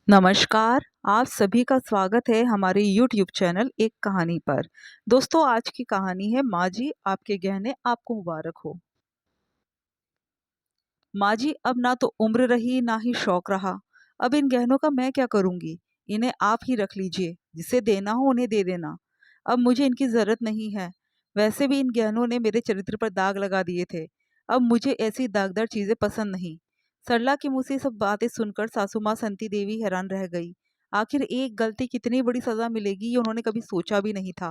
नमस्कार। आप सभी का स्वागत है हमारे YouTube चैनल एक कहानी पर। दोस्तों, आज की कहानी है माँ जी आपके गहने आपको मुबारक हो। माँ जी, अब ना तो उम्र रही ना ही शौक रहा। अब इन गहनों का मैं क्या करूंगी। इन्हें आप ही रख लीजिए, जिसे देना हो उन्हें दे देना। अब मुझे इनकी जरूरत नहीं है। वैसे भी इन गहनों ने मेरे चरित्र पर दाग लगा दिए थे। अब मुझे ऐसी दागदार चीजें पसंद नहीं। सरला के मुंह से सब बातें सुनकर सासू माँ संती देवी हैरान रह गई। आखिर एक गलती कितनी बड़ी सजा मिलेगी ये उन्होंने कभी सोचा भी नहीं था।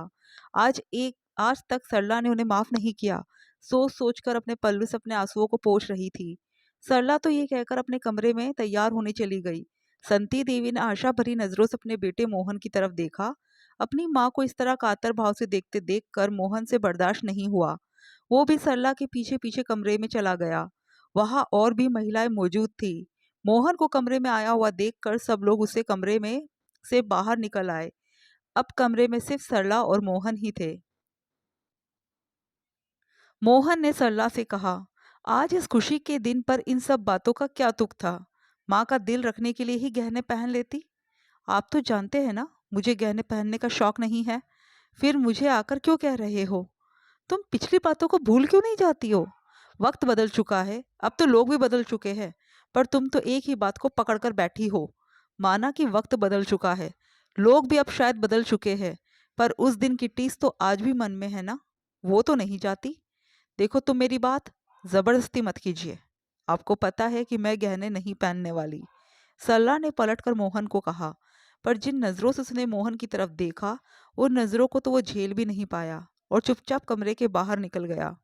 आज तक सरला ने उन्हें माफ नहीं किया। सोच सोच कर अपने पल्लू से अपने आंसुओं को पोंछ रही थी। सरला तो ये कहकर अपने कमरे में तैयार होने चली गई। संती देवी ने आशा भरी नजरों से अपने बेटे मोहन की तरफ देखा। अपनी माँ को इस तरह कातर भाव से देखते देख कर मोहन से बर्दाश्त नहीं हुआ। वो भी सरला के पीछे पीछे कमरे में चला गया। वहां और भी महिलाएं मौजूद थी। मोहन को कमरे में आया हुआ देखकर सब लोग उसे कमरे में से बाहर निकल आए। अब कमरे में सिर्फ सरला और मोहन ही थे। मोहन ने सरला से कहा, आज इस खुशी के दिन पर इन सब बातों का क्या तुक था। माँ का दिल रखने के लिए ही गहने पहन लेती। आप तो जानते हैं ना, मुझे गहने पहनने का शौक नहीं है। फिर मुझे आकर क्यों कह रहे हो। तुम पिछली बातों को भूल क्यों नहीं जाती हो। वक्त बदल चुका है, अब तो लोग भी बदल चुके हैं। पर तुम तो एक ही बात को पकड़कर बैठी हो। माना कि वक्त बदल चुका है, लोग भी अब शायद बदल चुके हैं, पर उस दिन की टीस तो आज भी मन में है ना। वो तो नहीं जाती। देखो, तुम मेरी बात जबरदस्ती मत कीजिए। आपको पता है कि मैं गहने नहीं पहनने वाली। सरला ने पलटकर मोहन को कहा। पर जिन नजरों से उसने मोहन की तरफ देखा, उन नजरों को तो वो झेल भी नहीं पाया और चुपचाप कमरे के बाहर निकल गया।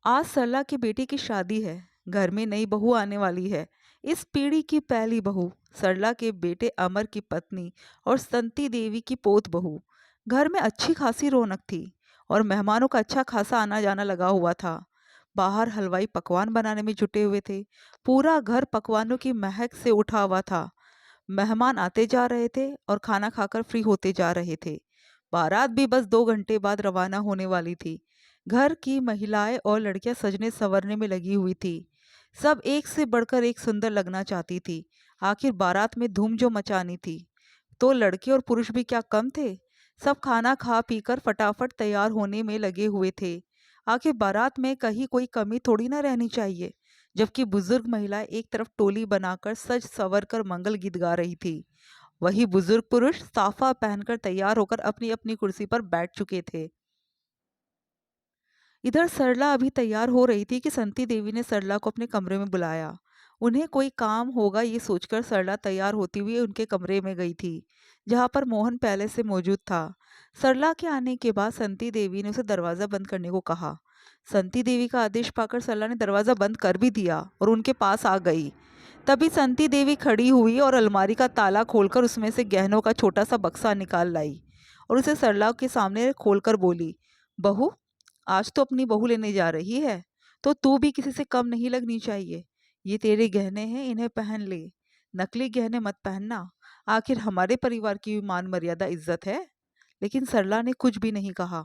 आज सरला की बेटी की शादी है। घर में नई बहू आने वाली है। इस पीढ़ी की पहली बहू, सरला के बेटे अमर की पत्नी और संती देवी की पोत बहू। घर में अच्छी खासी रौनक थी और मेहमानों का अच्छा खासा आना जाना लगा हुआ था। बाहर हलवाई पकवान बनाने में जुटे हुए थे। पूरा घर पकवानों की महक से उठा हुआ था। मेहमान आते जा रहे थे और खाना खाकर फ्री होते जा रहे थे। बारात भी बस 2 घंटे बाद रवाना होने वाली थी। घर की महिलाएं और लड़कियां सजने संवरने में लगी हुई थी। सब एक से बढ़कर एक सुंदर लगना चाहती थी। आखिर बारात में धूम जो मचानी थी, तो लड़के और पुरुष भी क्या कम थे। सब खाना खा पीकर फटाफट तैयार होने में लगे हुए थे। आखिर बारात में कहीं कोई कमी थोड़ी ना रहनी चाहिए। जबकि बुजुर्ग महिलाएं एक तरफ टोली बनाकर सज संवर कर मंगल गीत गा रही थी, वही बुजुर्ग पुरुष साफा पहनकर तैयार होकर अपनी अपनी कुर्सी पर बैठ चुके थे। इधर सरला अभी तैयार हो रही थी कि संती देवी ने सरला को अपने कमरे में बुलाया। उन्हें कोई काम होगा ये सोचकर सरला तैयार होती हुई उनके कमरे में गई थी, जहां पर मोहन पहले से मौजूद था। सरला के आने के बाद संती देवी ने उसे दरवाजा बंद करने को कहा। संती देवी का आदेश पाकर सरला ने दरवाजा बंद कर भी दिया और उनके पास आ गई। तभी संती देवी खड़ी हुई और अलमारी का ताला खोलकर उसमें से गहनों का छोटा सा बक्सा निकाल लाई और उसे सरला के सामने खोलकर बोली, बहू, आज तो अपनी बहू लेने जा रही है, तो तू भी किसी से कम नहीं लगनी चाहिए। ये तेरे गहने हैं, इन्हें पहन ले। नकली गहने मत पहनना। आखिर हमारे परिवार की भी मान मर्यादा इज्जत है। लेकिन सरला ने कुछ भी नहीं कहा।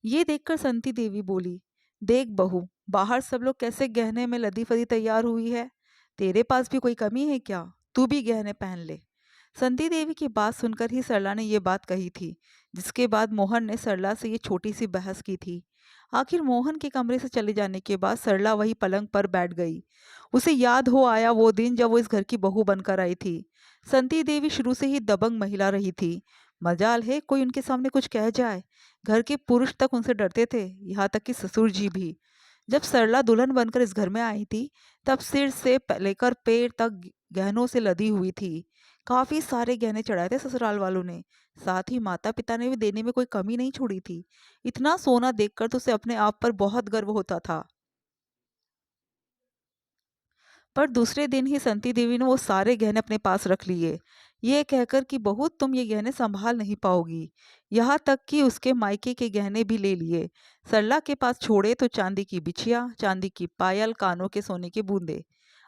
ये देखकर संती देवी बोली, देख बहू, बाहर सब लोग कैसे गहने में लदी फदी तैयार हुई है। तेरे पास भी कोई कमी है क्या। तू भी गहने पहन ले। संती देवी की बात सुनकर ही सरला ने ये बात कही थी, जिसके बाद मोहन ने सरला से ये छोटी सी बहस की थी। आखिर मोहन के कमरे से चले जाने के बाद सरला वही पलंग पर बैठ गई। उसे याद हो आया वो दिन जब वो इस घर की बहू बनकर आई थी। संती देवी शुरू से ही दबंग महिला रही थी। मजाल है कोई उनके सामने कुछ कह जाए। घर के पुरुष तक उनसे डरते थे, यहाँ तक कि ससुर जी भी। जब सरला दुल्हन बनकर इस घर में आई थी, तब सिर से लेकर पैर तक गहनों से लदी हुई थी। काफी सारे गहने चढ़ाए थे ससुराल वालों ने। साथ ही माता पिता ने भी देने में कोई कमी नहीं छोड़ी थी। इतना सोना देखकर तो उसे अपने आप पर बहुत गर्व होता था। पर दूसरे दिन ही संती देवी ने वो सारे गहने अपने पास रख लिए, ये कहकर कि बहू, तुम ये गहने संभाल नहीं पाओगी। यहाँ तक कि उसके मायके के गहने भी ले लिए। सरला के पास छोड़े तो चांदी की बिछिया, चांदी की पायल, कानों के सोने के बूंदे।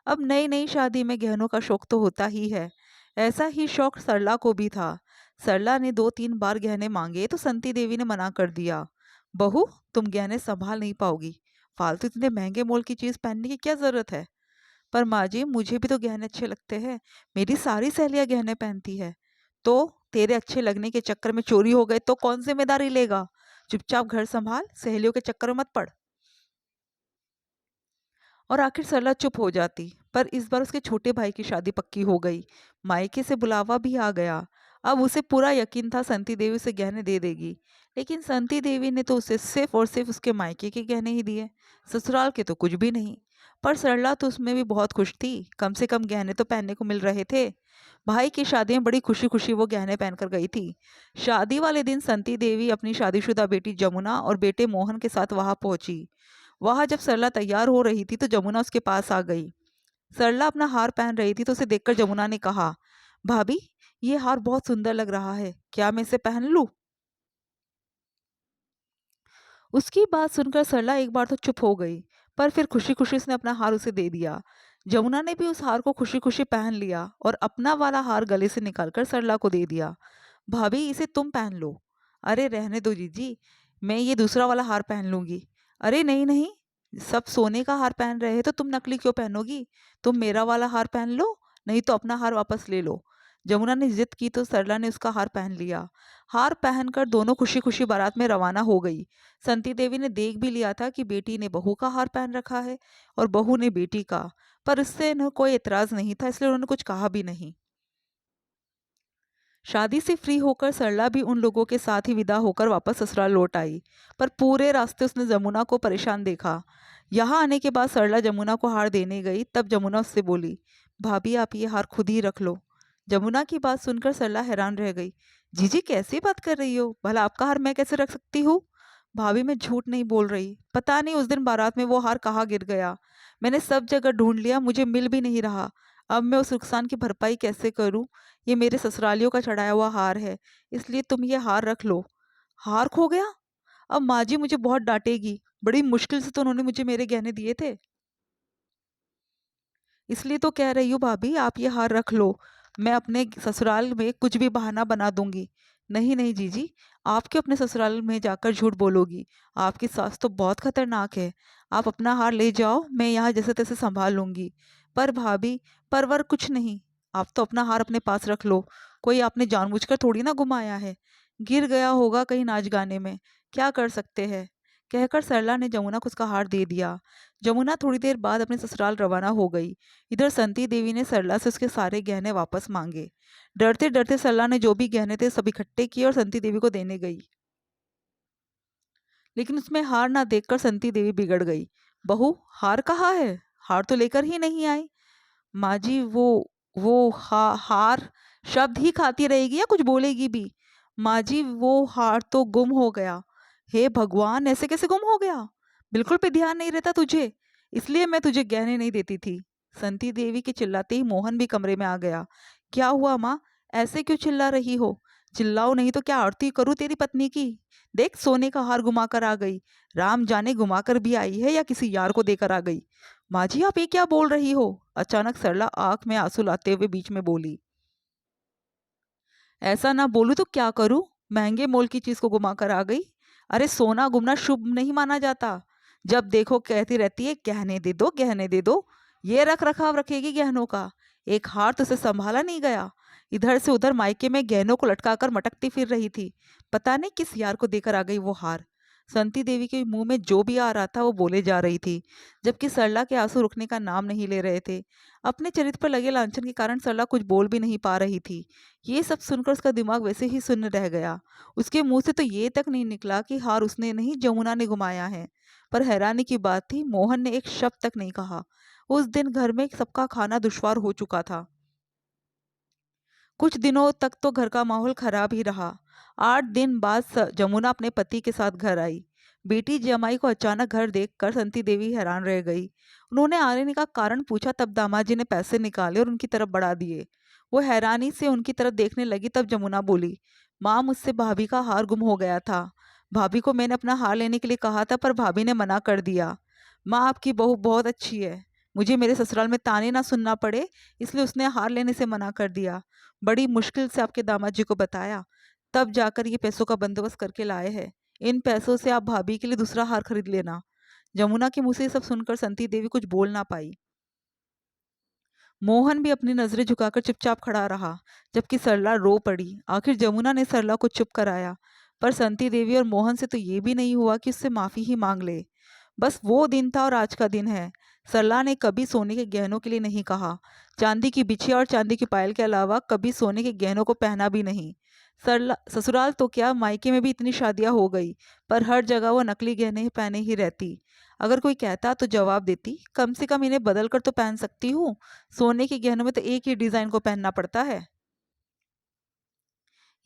अब नई नई शादी में गहनों का शौक तो होता ही है। ऐसा ही शौक सरला को भी था। सरला ने 2-3 बार गहने मांगे तो संती देवी ने मना कर दिया। बहू, तुम गहने संभाल नहीं पाओगी। फालतू इतने महंगे मोल की चीज पहनने की क्या जरूरत है। पर माँ जी, मुझे भी तो गहने अच्छे लगते हैं। मेरी सारी सहेलियां गहने पहनती है। तो तेरे अच्छे लगने के चक्कर में चोरी हो गए तो कौन जिम्मेदारी लेगा? चुपचाप घर संभाल, सहेलियों के चक्कर में मत पड़। और आखिर सरला चुप हो जाती। पर इस बार उसके छोटे भाई की शादी पक्की हो गई। मायके से बुलावा भी आ गया। अब उसे पूरा यकीन था संती देवी उसे गहने दे देगी। लेकिन संती देवी ने तो उसे सिर्फ और सिर्फ उसके मायके के गहने ही दिए, ससुराल के तो कुछ भी नहीं। पर सरला तो उसमें भी बहुत खुश थी, कम से कम गहने तो पहनने को मिल रहे थे। भाई की शादी में बड़ी खुशी खुशी वो गहने पहनकर गई थी। शादी वाले दिन संती देवी अपनी शादीशुदा बेटी जमुना और बेटे मोहन के साथ वहां पहुंची। वहां जब सरला तैयार हो रही थी तो जमुना उसके पास आ गई। सरला अपना हार पहन रही थी तो उसे देखकर जमुना ने कहा, भाभी, ये हार बहुत सुंदर लग रहा है, क्या मैं इसे पहन लूं? उसकी बात सुनकर सरला एक बार तो चुप हो गई, पर फिर खुशी खुशी उसने अपना हार उसे दे दिया। जमुना ने भी उस हार को खुशी खुशी पहन लिया और अपना वाला हार गले से निकालकर सरला को दे दिया। भाभी, इसे तुम पहन लो। अरे रहने दो जीजी, मैं ये दूसरा वाला हार पहन लूंगी। अरे नहीं नहीं, सब सोने का हार पहन रहे हैं तो तुम नकली क्यों पहनोगी? तुम मेरा वाला हार पहन लो, नहीं तो अपना हार वापस ले लो। जमुना ने जिद की तो सरला ने उसका हार पहन लिया। हार पहनकर दोनों खुशी खुशी बारात में रवाना हो गई। संती देवी ने देख भी लिया था कि बेटी ने बहू का हार पहन रखा है और बहू ने बेटी का, पर इससे न कोई एतराज नहीं था, इसलिए उन्होंने कुछ कहा भी नहीं। शादी से फ्री होकर सरला भी उन लोगों के साथ ही विदा होकर वापस ससुराल लौट आई। पर पूरे रास्ते उसने जमुना को परेशान देखा। यहाँ आने के बाद सरला जमुना को हार देने गई, तब जमुना उससे बोली, भाभी, आप ये हार खुद ही रख लो। जमुना की बात सुनकर सरला हैरान रह गई। जीजी, कैसी बात कर रही हो? भला आपका हार मैं कैसे रख सकती हूँ? भाभी, मैं झूठ नहीं बोल रही, पता नहीं उस दिन बारात में वो हार कहाँ गिर गया। मैंने सब जगह ढूंढ लिया, मुझे मिल भी नहीं रहा। अब मैं उस नुकसान की भरपाई कैसे करूं? ये मेरे ससुरालियों का चढ़ाया हुआ हार है, इसलिए तुम ये हार रख लो। हार खो गया? अब माँ जी मुझे बहुत डांटेगी, बड़ी मुश्किल से तो उन्होंने मुझे मेरे गहने दिए थे। इसलिए तो कह रही हूँ भाभी, आप ये हार रख लो। मैं अपने ससुराल में कुछ भी बहाना बना दूंगी। नहीं नहीं जीजी, आप क्यों अपने ससुराल में जाकर झूठ बोलोगी? आपकी सास तो बहुत खतरनाक है। आप अपना हार ले जाओ, मैं यहाँ जैसे तैसे संभाल लूंगी। पर भाभी, परवर कुछ नहीं, आप तो अपना हार अपने पास रख लो। कोई आपने जानबूझकर थोड़ी ना घुमाया है, गिर गया होगा कहीं नाच गाने में, क्या कर सकते हैं? कहकर सरला ने जमुना को उसका हार दे दिया। जमुना थोड़ी देर बाद अपने ससुराल रवाना हो गई। इधर संती देवी ने सरला से उसके सारे गहने वापस मांगे। डरते डरते सरला ने जो भी गहने थे सब इकट्ठे किए और संती देवी को देने गई। लेकिन उसमें हार ना देखकर संती देवी बिगड़ गई। बहू, हार कहाँ है? हार तो लेकर ही नहीं आई। माँ जी, वो हार शब्द ही खाती रहेगी या कुछ बोलेगी भी? माँ जी, वो हार तो गुम हो गया। हे भगवान, ऐसे कैसे गुम हो गया? बिल्कुल भी ध्यान नहीं रहता तुझे, इसलिए मैं तुझे गहने नहीं देती थी। संती देवी के चिल्लाते ही मोहन भी कमरे में आ गया। क्या हुआ माँ, ऐसे क्यों चिल्ला रही हो? चिल्लाओ नहीं तो क्या आरती करूं तेरी पत्नी की? देख, सोने का हार घुमा कर आ गई। राम जाने घुमा कर भी आई है या किसी यार को देकर आ गई। माँ जी, आप ये क्या बोल रही हो? अचानक सरला आंख में आंसू लाते हुए बीच में बोली। ऐसा ना बोलूं तो क्या करूं? महंगे मोल की चीज को घुमा कर आ गई। अरे सोना गुमना शुभ नहीं माना जाता। जब देखो कहती रहती है गहने दे दो, गहने दे दो। ये रख रखाव रखेगी गहनों का? एक हार तो उसे संभाला नहीं गया। इधर से उधर मायके में गहनों को लटकाकर मटकती फिर रही थी। पता नहीं किस यार को देकर आ गई वो हार। संती देवी के मुंह में जो भी आ रहा था वो बोले जा रही थी, जबकि सरला के आंसू रुकने का नाम नहीं ले रहे थे। अपने चरित्र पर लगे लांछन के कारण सरला कुछ बोल भी नहीं पा रही थी। ये सब सुनकर उसका दिमाग वैसे ही सुन्न रह गया। उसके मुंह से तो ये तक नहीं निकला कि हार उसने नहीं, जमुना ने घुमाया है। पर हैरानी की बात थी, मोहन ने एक शब्द तक नहीं कहा। उस दिन घर में सबका खाना दुश्वार हो चुका था। कुछ दिनों तक तो घर का माहौल खराब ही रहा। 8 दिन बाद जमुना अपने पति के साथ घर आई। बेटी जमाई को अचानक घर देखकर संती देवी हैरान रह गई। उन्होंने आने का कारण पूछा, तब दामाद जी ने पैसे निकाले और उनकी तरफ बढ़ा दिए। वो हैरानी से उनकी तरफ देखने लगी, तब जमुना बोली, माँ, मुझसे भाभी का हार गुम हो गया था। भाभी को मैंने अपना हार लेने के लिए कहा था, पर भाभी ने मना कर दिया। माँ, आपकी बहू बहुत अच्छी है, मुझे मेरे ससुराल में ताने ना सुनना पड़े, इसलिए उसने हार लेने से मना कर दिया। बड़ी मुश्किल से आपके दामाद जी को बताया, तब जाकर ये पैसों का बंदोबस्त करके लाए हैं। इन पैसों से आप भाभी के लिए दूसरा हार खरीद लेना। जमुना के मुंह से ये सब सुनकर संती देवी कुछ बोल ना पाई। मोहन भी अपनी नजरें झुकाकर चुपचाप खड़ा रहा, जबकि सरला रो पड़ी। आखिर जमुना ने सरला को चुप कराया, पर संती देवी और मोहन से तो ये भी नहीं हुआ कि उससे माफी ही मांग ले। बस वो दिन था और आज का दिन है। सरला ने कभी सोने के गहनों के लिए नहीं कहा, चांदी की बिछिया और चांदी की पायल के अलावा कभी सोने के गहनों को पहना भी नहीं। सरला ससुराल तो क्या, मायके में भी इतनी शादियां हो गई, पर हर जगह वो नकली गहने पहने ही रहती। अगर कोई कहता तो जवाब देती, कम से कम इन्हें बदल कर तो पहन सकती हूँ। सोने के गहनों में तो एक ही डिजाइन को पहनना पड़ता है।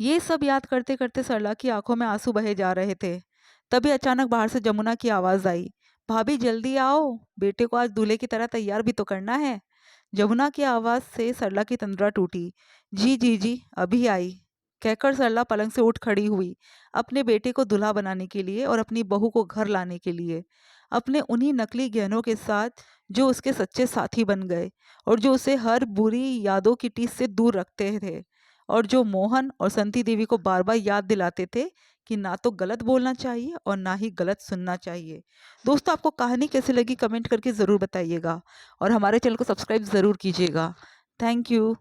ये सब याद करते करते सरला की आंखों में आंसू बहे जा रहे थे। तभी अचानक बाहर से जमुना की आवाज आई, भाभी जल्दी आओ, बेटे को आज दूल्हे की तरह तैयार भी तो करना है। जमुना की आवाज से सरला की तंद्रा टूटी। जी जी जी, अभी आई, कहकर सरला पलंग से उठ खड़ी हुई, अपने बेटे को दूल्हा बनाने के लिए और अपनी बहू को घर लाने के लिए, अपने उन्हीं नकली गहनों के साथ जो उसके सच्चे साथी बन गए और जो उसे हर बुरी यादों की टीस से दूर रखते थे, और जो मोहन और संती देवी को बार बार याद दिलाते थे कि ना तो गलत बोलना चाहिए और ना ही गलत सुनना चाहिए। दोस्तों, आपको कहानी कैसी लगी कमेंट करके ज़रूर बताइएगा, और हमारे चैनल को सब्सक्राइब ज़रूर कीजिएगा। Thank you.